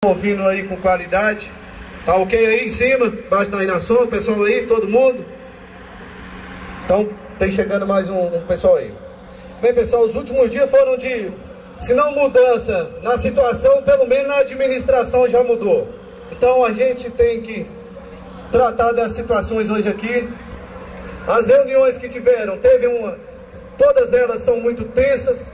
Ouvindo aí com qualidade, tá ok aí em cima, embaixo da inação, pessoal aí, todo mundo. Então tem chegando mais um pessoal aí. Bem, pessoal, os últimos dias foram de, se não mudança na situação, pelo menos na administração já mudou. Então a gente tem que tratar das situações hoje aqui. As reuniões que tiveram, todas elas são muito tensas.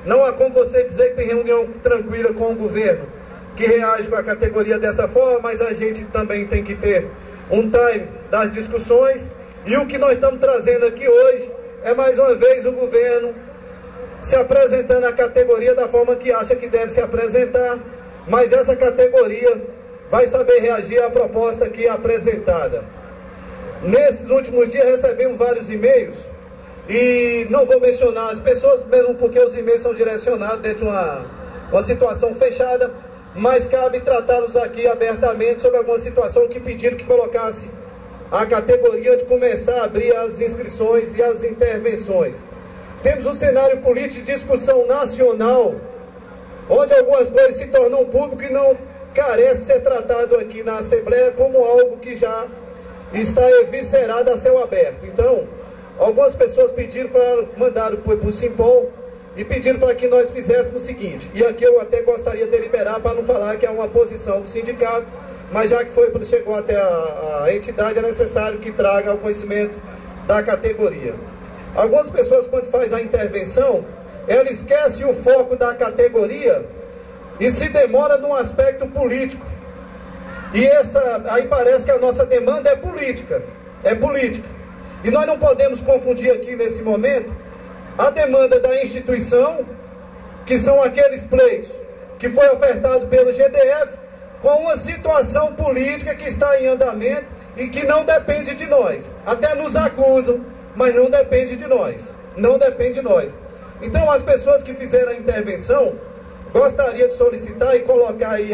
Não há como você dizer que tem reunião tranquila com o governo que reage com a categoria dessa forma, mas a gente também tem que ter um time das discussões. E o que nós estamos trazendo aqui hoje é mais uma vez o governo se apresentando à categoria da forma que acha que deve se apresentar, mas essa categoria vai saber reagir à proposta aqui apresentada. Nesses últimos dias recebemos vários e-mails, e não vou mencionar as pessoas, mesmo porque os e-mails são direcionados dentro de uma situação fechada, mas cabe tratá-los aqui abertamente sobre alguma situação que pediram que colocasse a categoria de começar a abrir as inscrições e as intervenções. Temos um cenário político de discussão nacional, onde algumas coisas se tornam públicas e não carece ser tratado aqui na Assembleia como algo que já está eviscerado a céu aberto. Então, algumas pessoas pediram, mandaram para o Simpol e pediram para que nós fizéssemos o seguinte, e aqui eu até gostaria de deliberar para não falar que é uma posição do sindicato, mas já que chegou até a entidade, é necessário que traga ao conhecimento da categoria. Algumas pessoas, quando faz a intervenção, ela esquece o foco da categoria e se demora num aspecto político. E aí parece que a nossa demanda é política. E nós não podemos confundir aqui nesse momento a demanda da instituição, que são aqueles pleitos que foi ofertado pelo GDF, com uma situação política que está em andamento e que não depende de nós. Até nos acusam, mas não depende de nós. Não depende de nós. Então, as pessoas que fizeram a intervenção, gostaria de solicitar e colocar aí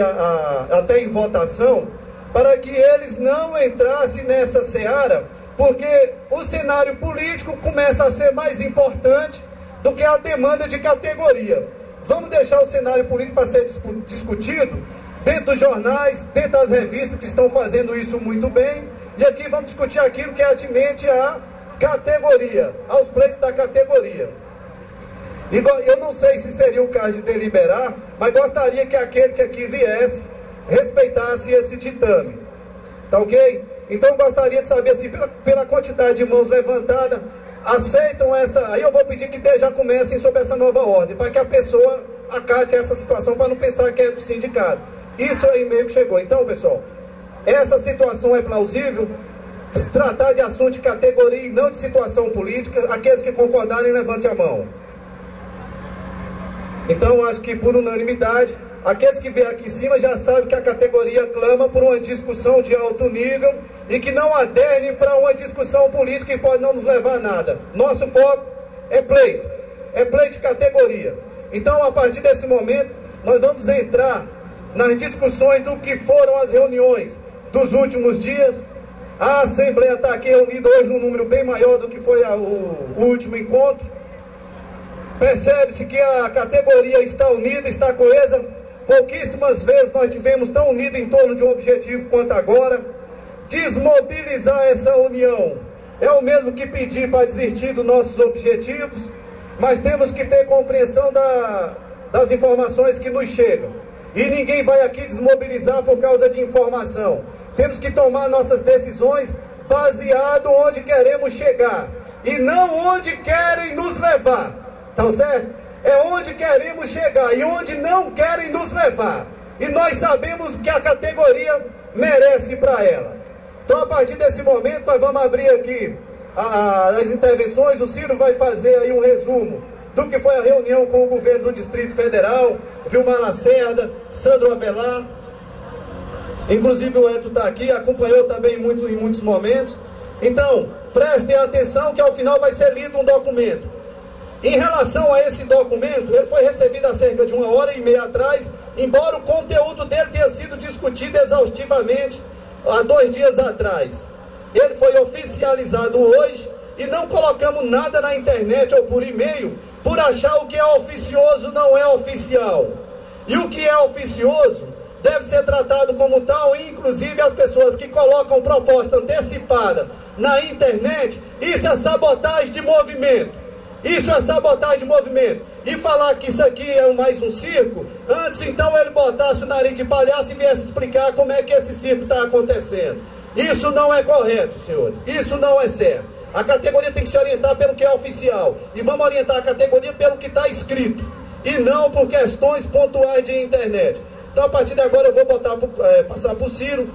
até em votação, para que eles não entrassem nessa seara, porque o cenário político começa a ser mais importante do que a demanda de categoria. Vamos deixar o cenário político para ser discutido dentro dos jornais, dentro das revistas que estão fazendo isso muito bem, e aqui vamos discutir aquilo que é atinente à categoria, aos preços da categoria. Eu não sei se seria o caso de deliberar, mas gostaria que aquele que aqui viesse respeitasse esse ditame. Tá ok? Então gostaria de saber, assim, pela quantidade de mãos levantadas, aceitam essa... Aí eu vou pedir que já comecem sobre essa nova ordem, para que a pessoa acate essa situação, para não pensar que é do sindicato. Isso aí meio que chegou. Então, pessoal, essa situação é plausível? Se tratar de assunto de categoria e não de situação política, aqueles que concordarem, levante a mão. Então, acho que por unanimidade, aqueles que vêm aqui em cima já sabem que a categoria clama por uma discussão de alto nível e que não aderne para uma discussão política que pode não nos levar a nada. Nosso foco é pleito de categoria. Então, a partir desse momento, nós vamos entrar nas discussões do que foram as reuniões dos últimos dias. A Assembleia está aqui reunida hoje num número bem maior do que foi o último encontro. Percebe-se que a categoria está unida, está coesa. Pouquíssimas vezes nós tivemos tão unidos em torno de um objetivo quanto agora. Desmobilizar essa união é o mesmo que pedir para desistir dos nossos objetivos, mas temos que ter compreensão das informações que nos chegam. E ninguém vai aqui desmobilizar por causa de informação. Temos que tomar nossas decisões baseado onde queremos chegar e não onde querem nos levar. Tá certo? É onde queremos chegar e onde não querem nos levar. E nós sabemos que a categoria merece para ela. Então, a partir desse momento, nós vamos abrir aqui as intervenções. O Ciro vai fazer aí um resumo do que foi a reunião com o governo do Distrito Federal, Vilmar Lacerda, Sandro Avelar. Inclusive o Eto está aqui, acompanhou também em muitos momentos. Então, prestem atenção que ao final vai ser lido um documento. Em relação a esse documento, ele foi recebido há cerca de 1h30 atrás, embora o conteúdo dele tenha sido discutido exaustivamente há 2 dias atrás. Ele foi oficializado hoje e não colocamos nada na internet ou por e-mail por achar o que é oficioso não é oficial. E o que é oficioso deve ser tratado como tal, inclusive as pessoas que colocam proposta antecipada na internet, isso é sabotagem de movimento. Isso é sabotagem de movimento. E falar que isso aqui é mais um circo, antes então ele botasse o nariz de palhaço e viesse explicar como é que esse circo está acontecendo. Isso não é correto, senhores. Isso não é certo. A categoria tem que se orientar pelo que é oficial. E vamos orientar a categoria pelo que está escrito. E não por questões pontuais de internet. Então a partir de agora eu vou passar para o Ciro.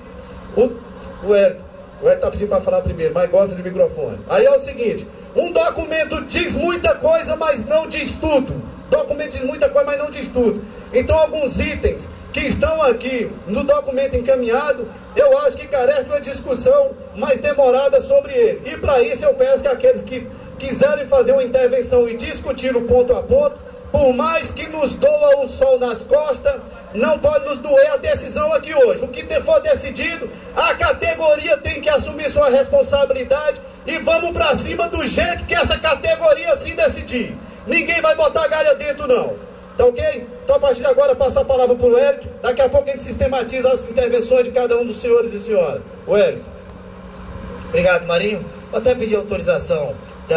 O Hélio está pedindo para falar primeiro, mas gosta de microfone. Aí é o seguinte: um documento diz muita coisa, mas não diz tudo. Documento diz muita coisa, mas não diz tudo. Então alguns itens que estão aqui no documento encaminhado, eu acho que carece de uma discussão mais demorada sobre ele. E para isso eu peço que aqueles que quiserem fazer uma intervenção e discutir o ponto a ponto, por mais que nos doa o sol nas costas, não pode nos doer a decisão aqui hoje. O que for decidido, a categoria tem que assumir sua responsabilidade e vamos para cima do jeito que essa categoria se decidir. Ninguém vai botar galha dentro não. Tá ok? Então a partir de agora passa a palavra para o Wellington. Daqui a pouco a gente sistematiza as intervenções de cada um dos senhores e senhoras. Wellington. Obrigado, Marinho. Vou até pedir autorização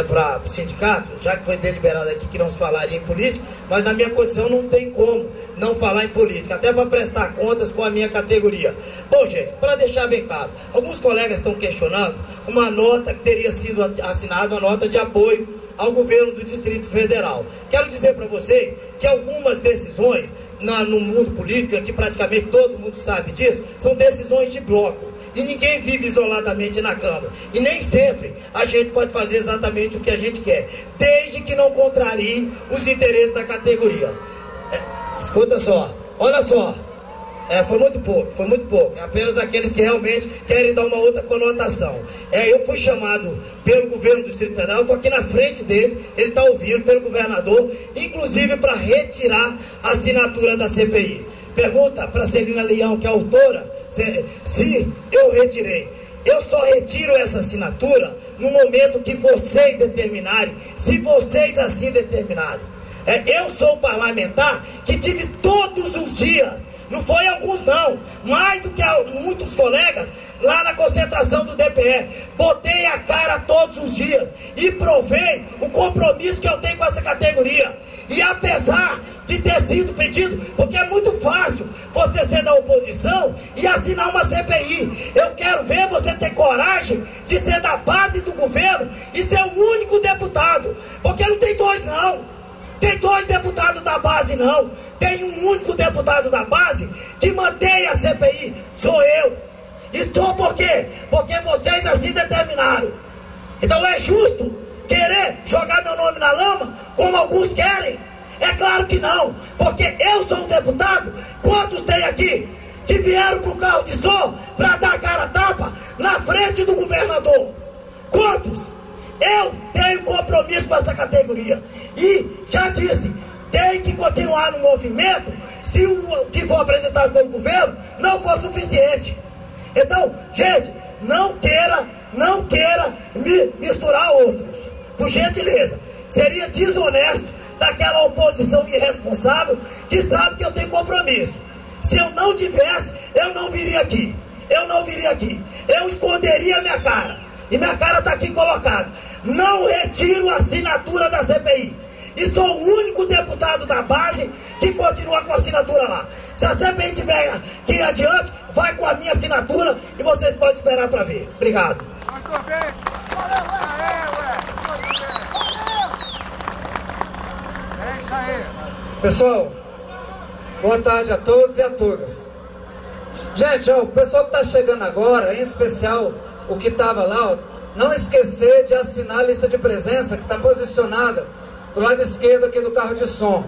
para o sindicato, já que foi deliberado aqui que não se falaria em política, mas na minha condição não tem como não falar em política, até para prestar contas com a minha categoria. Bom, gente, para deixar bem claro, alguns colegas estão questionando uma nota que teria sido assinada, uma nota de apoio ao governo do Distrito Federal. Quero dizer para vocês que algumas decisões no mundo político, que praticamente todo mundo sabe disso, são decisões de bloco. E ninguém vive isoladamente na Câmara. E nem sempre a gente pode fazer exatamente o que a gente quer, desde que não contrarie os interesses da categoria. Escuta só, olha só. Foi muito pouco. É apenas aqueles que realmente querem dar uma outra conotação. Eu fui chamado pelo governo do Distrito Federal, estou aqui na frente dele, ele está ouvindo pelo governador, inclusive para retirar a assinatura da CPI. Pergunta para Celina Leão, que é a autora, se eu retirei. Eu só retiro essa assinatura no momento que vocês determinarem, se vocês assim determinarem. Eu sou parlamentar que tive todos os dias, não foi alguns não, mais do que muitos colegas, lá na concentração do DPE. Botei a cara todos os dias e provei o compromisso que eu tenho com essa categoria. E apesar de ter sido pedido, porque é muito fácil você ser da oposição e assinar uma CPI. Eu quero ver você ter coragem de ser da base do governo e ser o único deputado. Porque não tem dois não. Tem dois deputados da base não. Tem um único deputado da base que mantém a CPI. Sou eu. Estou por quê? Porque vocês assim determinaram. Então é justo querer jogar meu nome na lama como alguns querem? É claro que não, porque eu sou um deputado. Quantos tem aqui que vieram com o carro de som para dar cara a tapa na frente do governador? Quantos? Eu tenho compromisso com essa categoria. E já disse, tem que continuar no movimento se o que for apresentado pelo governo não for suficiente. Então, gente, não queira me misturar outros. Por gentileza, seria desonesto daquela oposição irresponsável que sabe que eu tenho compromisso. Se eu não tivesse, eu não viria aqui. Eu esconderia minha cara. E minha cara está aqui colocada. Não retiro a assinatura da CPI. E sou o único deputado da base que continua com a assinatura lá. Se a CPI tiver aqui adiante, vai com a minha assinatura e vocês podem esperar para ver. Obrigado. Pessoal, boa tarde a todos e a todas. Gente, o pessoal que está chegando agora, em especial o que estava lá, não esquecer de assinar a lista de presença que está posicionada do lado esquerdo aqui do carro de som.